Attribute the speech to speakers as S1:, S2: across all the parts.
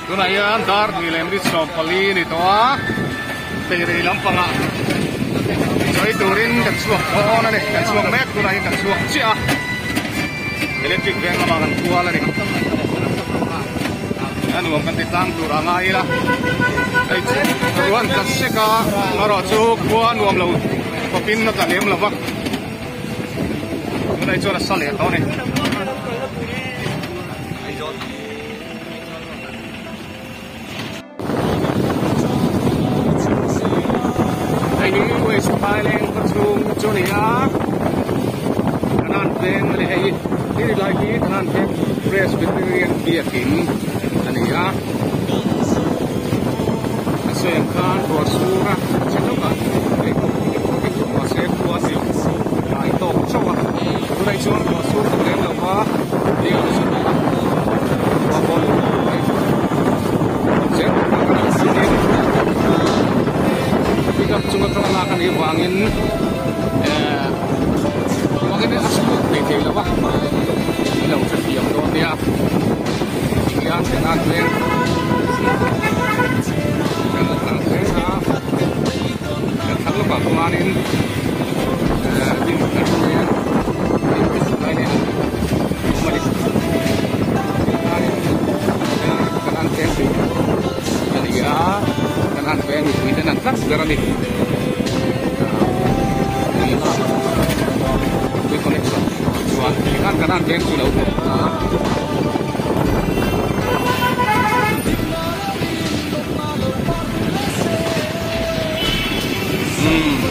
S1: ตัวไหนอันดาร์มีเลมดิสอบพลีนี่ตัวเตยรีลำปังอ่ะใช้ตัวรินกันสวกพอนั่นเองกันสวกแม็กตัวไหนกันสวกเจ้าอิเล็กทริกแรงมากันตัวแล้วนี่อันรวมกันติดตั้งตัวง่ายละไอ้ตัวนั้นตัดเสกะมารอจูกัวรวมเราพอพินนักการเลี้ยงเราวะตัวไหนตัวนั้นสั่งเลยเขาเนี่ยไอ้นี่เวสปายเลงกระทรวงจุนี่อ่ะขนาดเป็นอะไรที่ได้ที่ขนาดเป็นเพรสบิทเรียนเบียร์กินอันนี้อ่ะเสียงการตัวสูงอ่ะเช่นนั้นไอ้ตัวเซฟตัวสิไอ้ตัวชอบตัวไหนชอบตัวสูงตัวเล็กแล้วว่าเดี๋ยวสุดตัวบอลเซฟตัวกันสิเนี่ยJika cuma kelelakan di wangin ini asal detail lah, tidak usah diam doang dia. Yang dengan yang kalau bangunin di mana ini kanan kiri dan ya kanan kiri itu nanti segera nih ini koneksi soal pilihan kanan kiri sudah utuh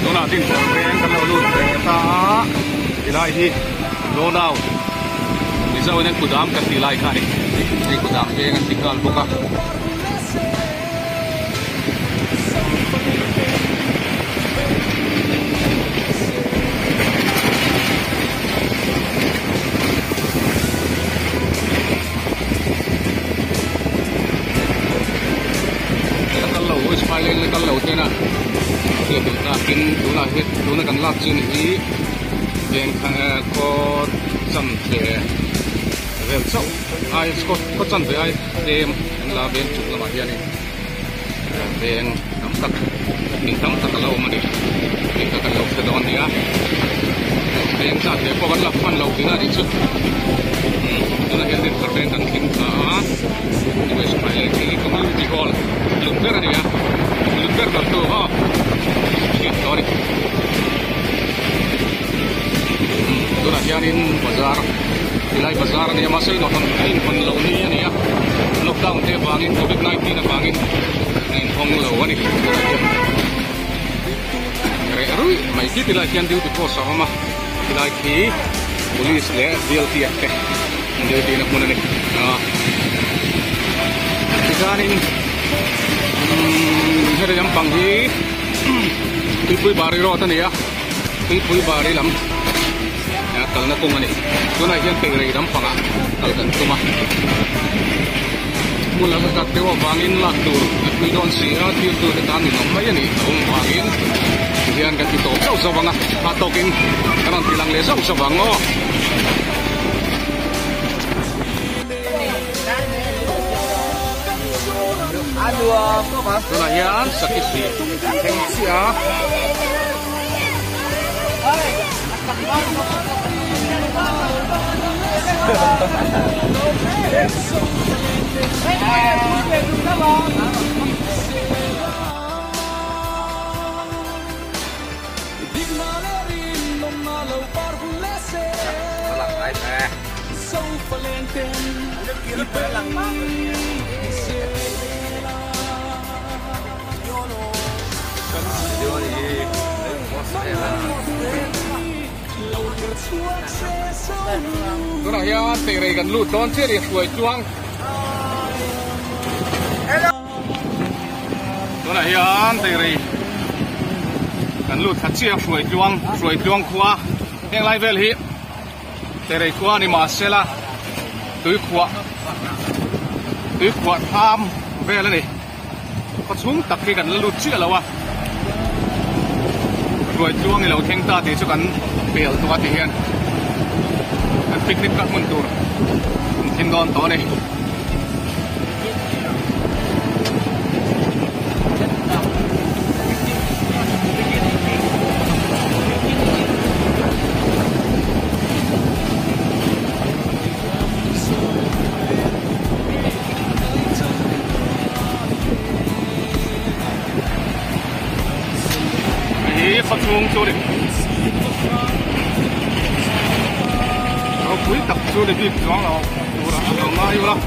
S1: Dona tin keren kalau lu kereta ilahi Donau bisa udah kudam kan ilai kali ini kudam jangan tinggal buka kalau ismail kalau tena dia bikin tuna hit tuna kan lak sini yang ko sampai vel so ai ko sampai ai dem la ben chuk la dia ni ben tam tak kalau mani kita kalau sedon dia ben sa dia ko kan la fan lo dia ni chuk tuna hit den perben kan kita ini supaya ini community hall lumber dia lumber tu ha sorry tu nak jalan bazar ilai bazar ni masih nonton kain penlau ni ya lockdown dia bangin COVID-19 na bangin ngayon hong lawa ni rui mai kit ilai kian diu di pos sama ilai ki polis le DLT akte DLT nak muna ni kisanin ada yang panggi pui bari ro tan ya pui bari lam ya kal na kung ani tu na hian pei ram panga kal kan tuma mula ka tewa bangin la tur pui don si a ti tu ta tan ni mai ani ong bangin hian kan ti to sau sau banga ha tokin kanan tilang le sau sau bango aduh kok mas tunayan sakit sih tensi ya Tôi nói ya tề rầy gần lụt đón chết đi xuôi chuang. Tôi nói ya tề rầy gần lụt thật chết xuôi chuang khua. Yang lai vel hi tề rầy khua ni mà xe la tưới khua tham về lên đi. Có xuống tập khi gần lụt chết là wa. Xuôi chuang ni lâu theng ta thì cho gần bèo toa thì hiền. Picnic kat mundur, tin don to ni. xuống chỗ đi cuối tập chỗ đi biết rõ là đâu mà yêu lắm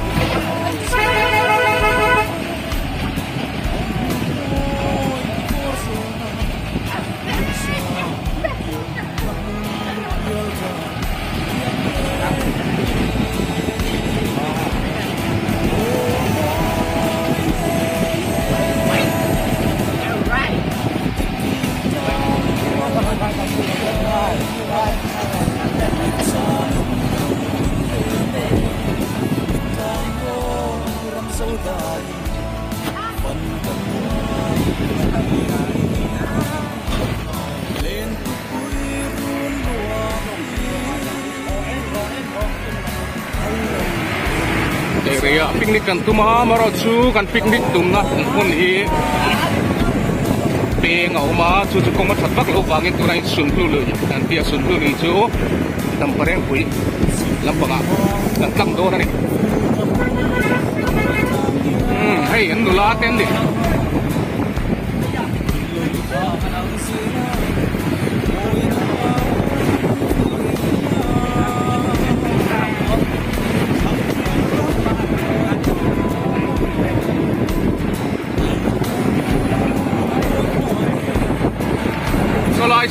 S1: area picnic kan tuma maro chu kan picnic tumna hun hi pe ngau ma chu chu kong ma that bak lo wangin turai sunhlu lu kan pia sunhlu ni chu tampareng pui lampanga kan tlang do na ni hey an dula ten di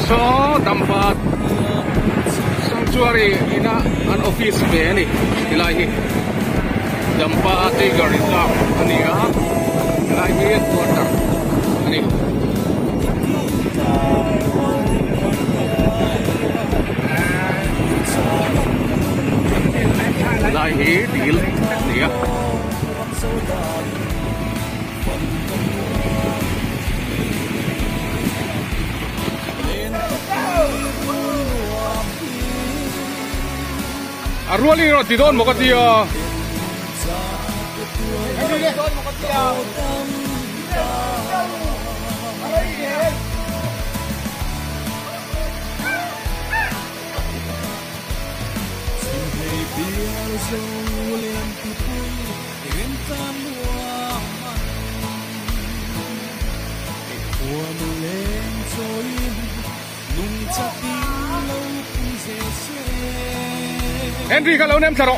S1: so tempat sanctuary ina an office be ni ilahi tempat tiga reserve ani ya ilahi quarter ani ilahi deal dia Ruoli roti don mo katia. Henry kalau nem saro.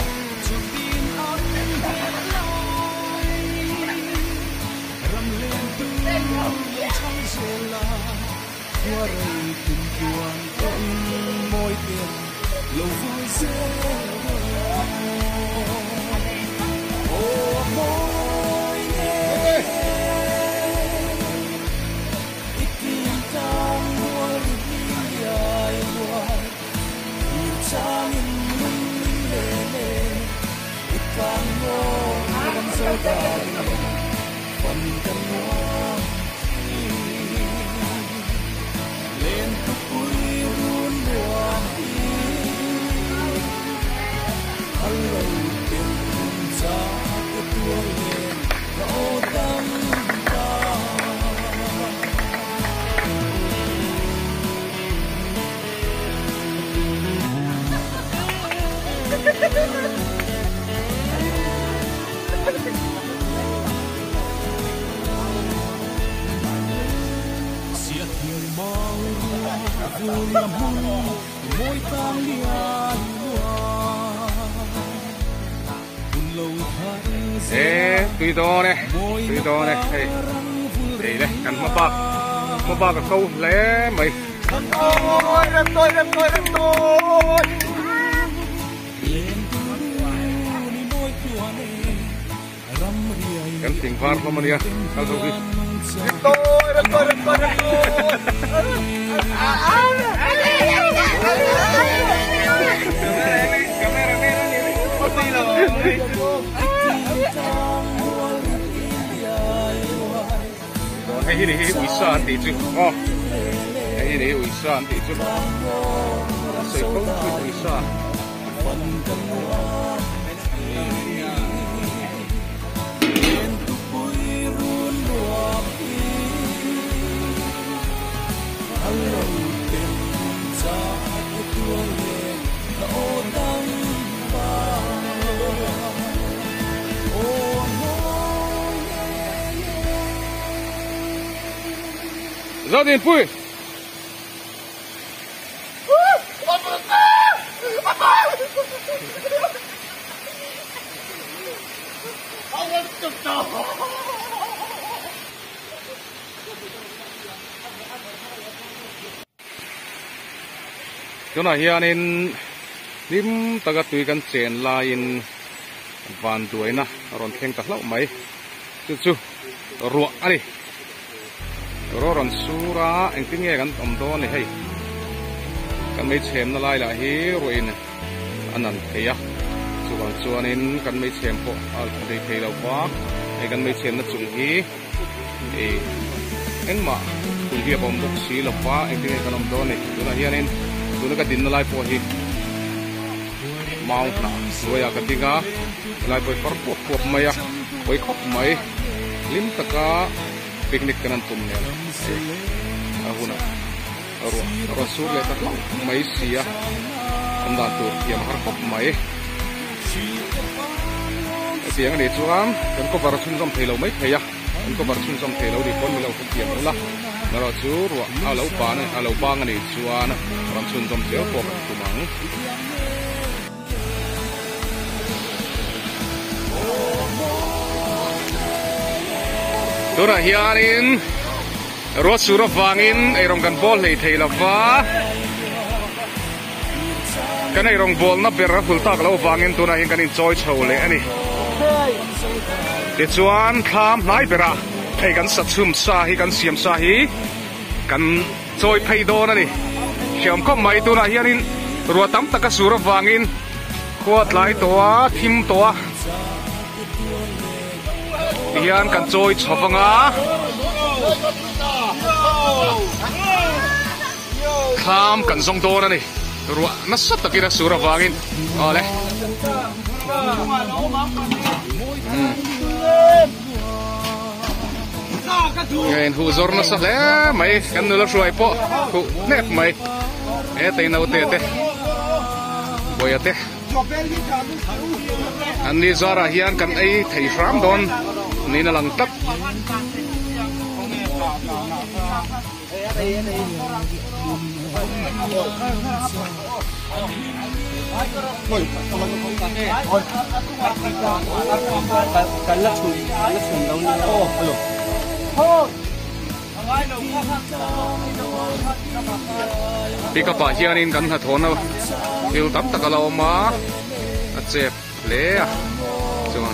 S1: Tuilo này, đây đây, cần một bạc cái câu lé mày. Đem tôi. Cần tiếng pha không anh em, sao rồi? Đem tôi. Hey, ini wisan di tu, oh, ini wisan di tu, saya pun wisan. Gia đình vui. chỗ này hiện in lim ta cái tùyกันchèn la in van tuổi na ron khen ta lâu mấy chú ruộng đi rồi ron sura anh tính ngheกันom đó này hayกันmấy chèn nó lại là hi rồi in anh ăn thấy à chú bằng chú anhกันmấy chèn po đi thấy đâu quá anhกันmấy chèn nó chung hi anh mà tụi kia bom bốc xí là quá anh tính ngheกันom đó này chỗ này hiện in tụi nó cái tin nó lại po hi mau na rồi à cái tiếng á lại bơi phật phật mày à bơi khóc mày lim taka picnic kanan tum ne ahuna ro sur le tak mai sia amdan tu yam har khop mai siang ni chuan kan ko bar chun jom thelo mai theya kan ko bar chun jom thelo di kon mi lo khop tiam la ro chu ro a lo pa ne a lo pa ngani chuan ram chun jom thelo ko tu mang Tura hianin rốt sura vangin ai rong kan bol nei thei lova kan ai rong bol na bera hul tak lo vangin tuna hin kan in choi chole ani ti chuan kham nai bera ai kan sathum sa hi kan siam sa hi kan choi phei don ani hiam ko mai tuna hianin ruatam taka sura vangin khuat lai towa thim towa hian kan choi chhawanga kham kan zong don ani ruwa na sat takina sura wangin ole ngain hu zor na sa le mai kan nula ruai po hu nek mai te nau te boyate an ni zara hian kan ai thei ram don ni na lang tak pika pa hianin kan ha thona fil tam takalo ma a chep le a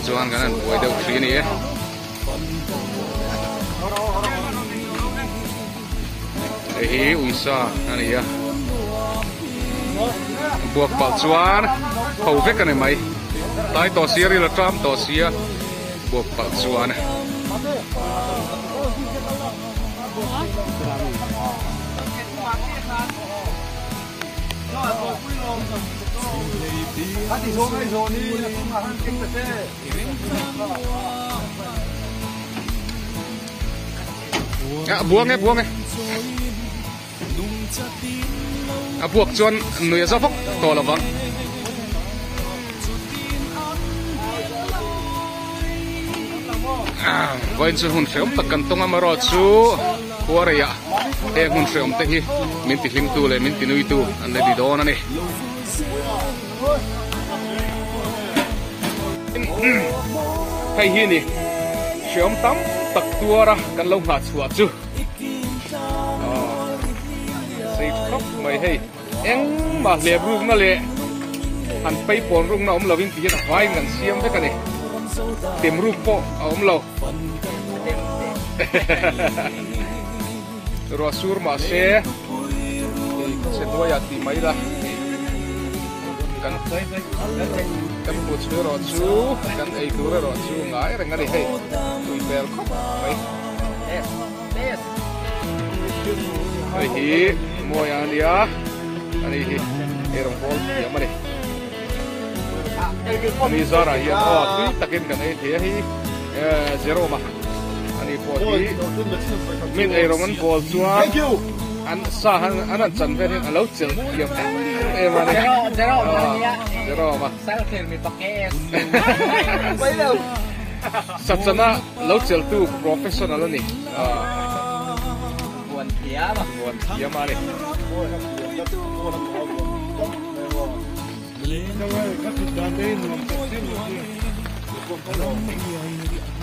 S1: chuan kan an boi deuh thri ni hi uisa ani ya buộc pal chuan khâu vek kan mai tai to siri la tram to sia buộc pal chuan buông nghe buộc chuan nuôi ra phốc to là vắng vậy chứ hun phèm tất cả tung amaro chú qua đây à em hun phèm thế hi mình ti lim tu le mình ti nuôi tu anh đây đi đó nè hay hi nè phèm tắm tắc tua ra kan lâu hạt chua chú khóc mày hay em mà lẹ rung nó lẹ hắn bay bồn rung nó ông lâu viên tí là vai ngàn xiêm với cái này tìm rung po ông lâu rồi sur mà xe đua ya tí mấy là kan bút sữa rồi chú kan ấy túi rồi chú ngái rồi ngay đây hay tụi bèo khóc mày đây hi mua yang dia ani hi erong bol ya mari ani zara ya tu takin kan ai thia hi zero ma ani po hi min erong an bol chua an sa han an chan ve an lo chel yam e ma ne zero ma sa khen mi pakes bai lo sachana lo chel tu professional ani buồn kia mà đi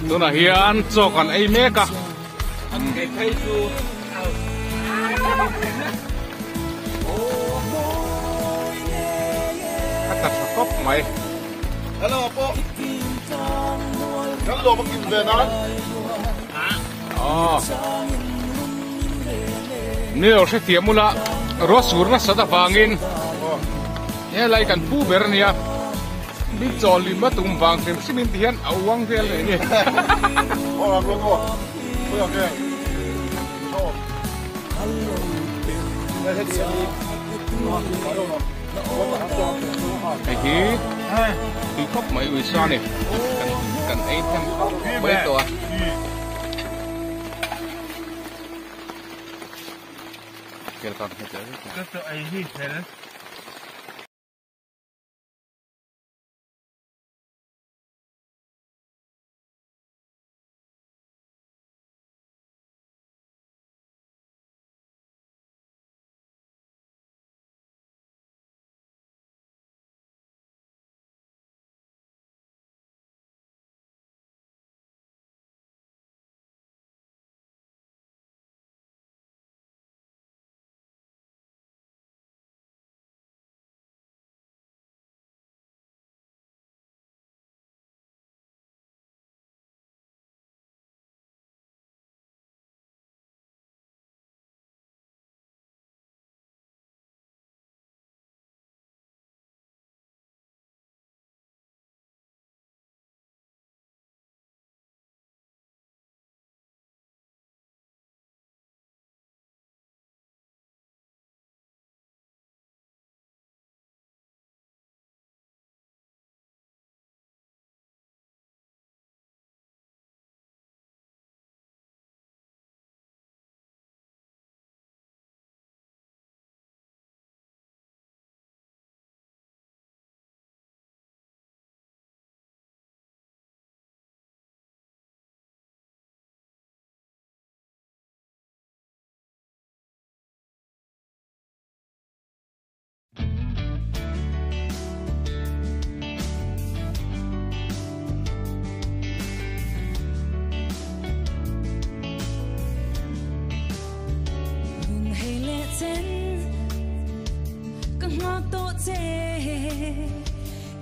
S1: tụi nó hiền cho còn ai mẹ cả ăn cái thấy chú cắt thật cốc mày
S2: hello po hello bác kim về đó
S1: nếu sẽ tiệm mua là rót xuống nó sẽ ta vangin nghe lại cần pu bер nia biết cho lim mất tung vàng thêm xin tiền awang về lại nè
S2: làm luôn thôi bây giờ đây hết đi
S1: cái cốc mấy người sao nè cần ấy thêm mấyตัวcái con cái
S2: cái ai hi thế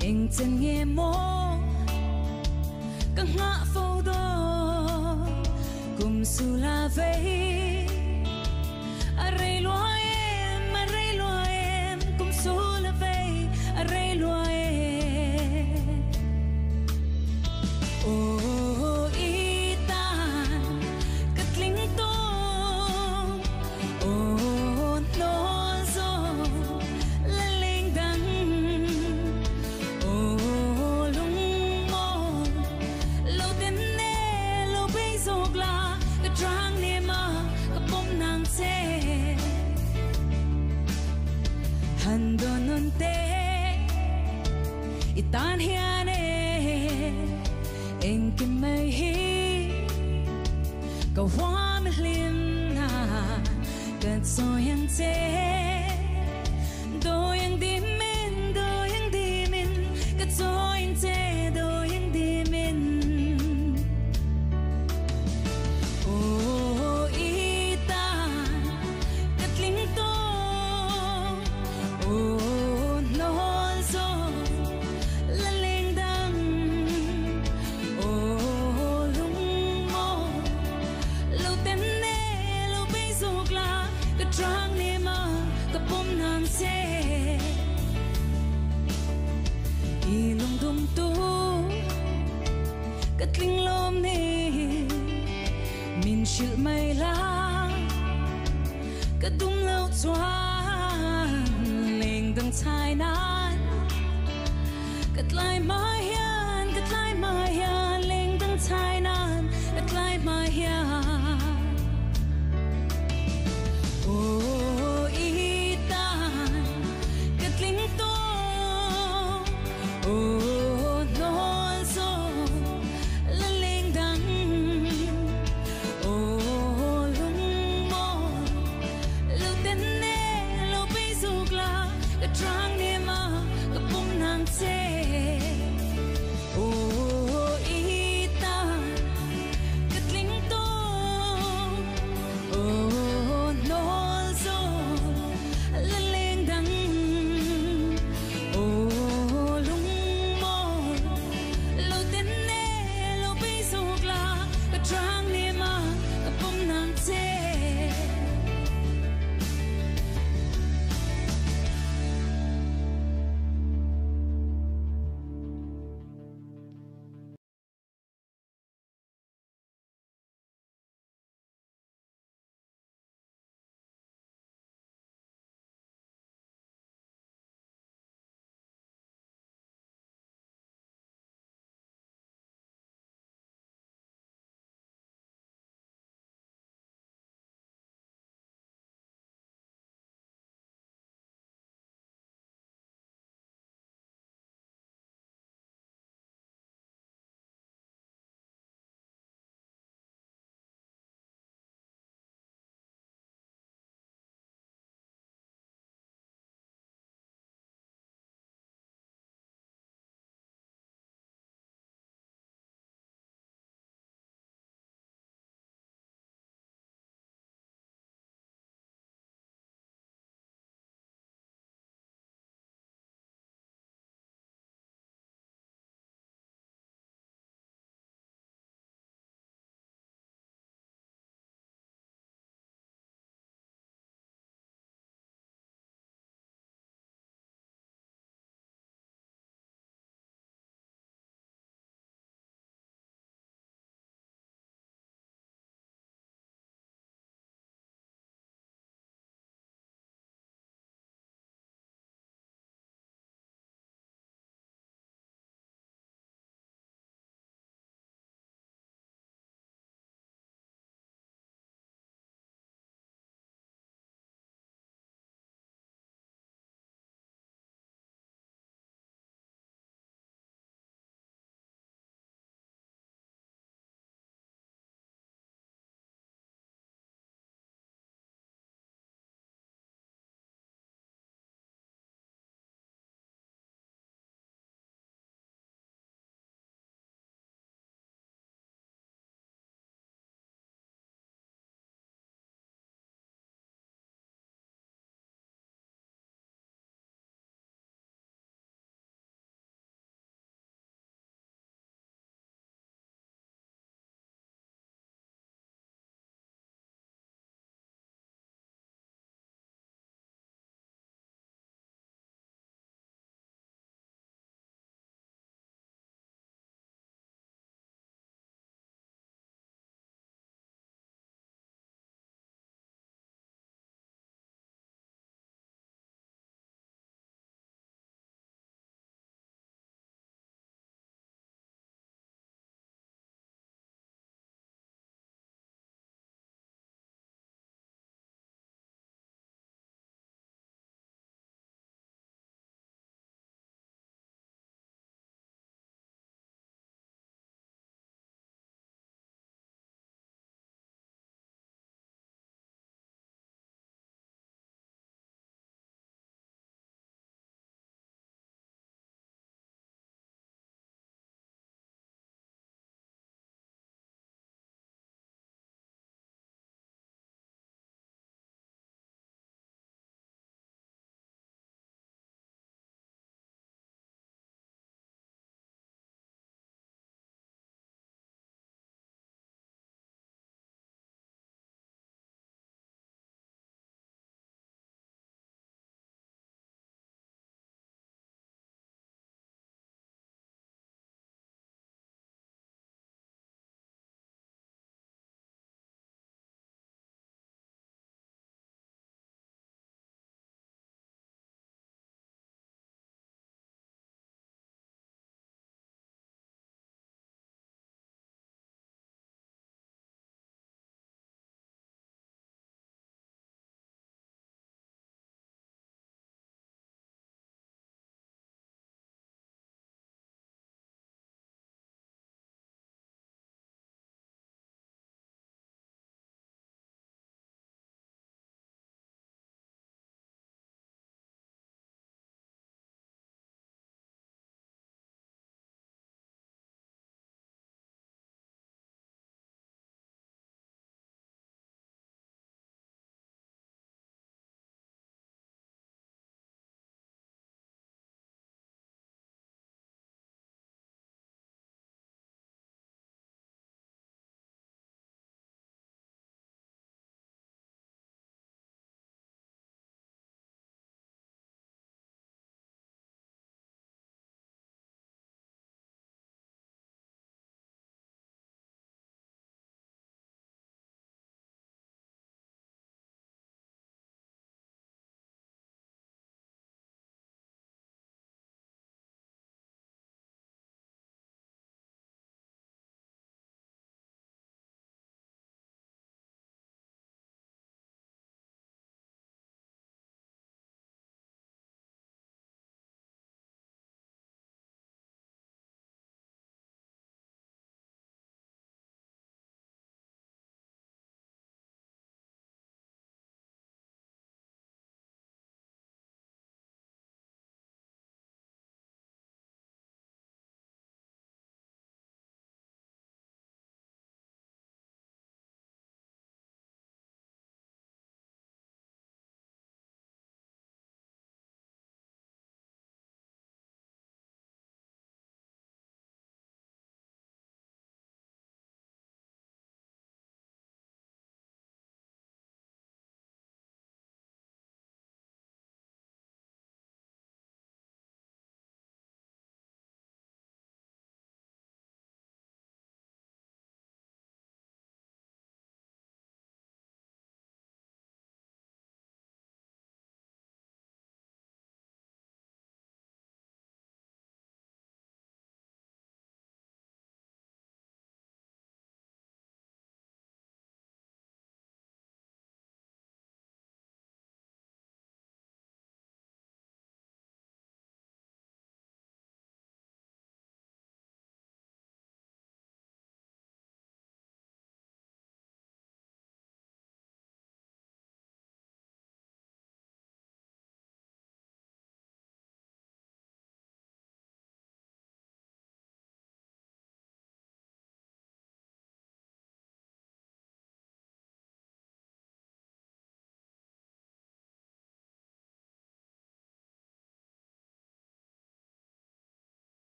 S3: anh chân nghe mô các ngã phô đô cùng su la vây array loa em cùng su la vây array loa em ô y tan cất linh tông ô nó gió lên linh đắng ô lung mô lâu tên nè lâu bây giờ là cái trang nè mà cái bom nàng xe han don non te itan hiane en que me hi go wa me lim na kan so yang te do yang di min kan so yang te do yang di min oh ita katling to oh no so la leng dang oh lung mo lâu tên nè lâu bây giờ là cái trang nè mà cái bom nàng xe y lung tung tu cái linh lom nè mình chịu mây la cái đúng lâu choáng lên đằng trái nát cái lại mai hiền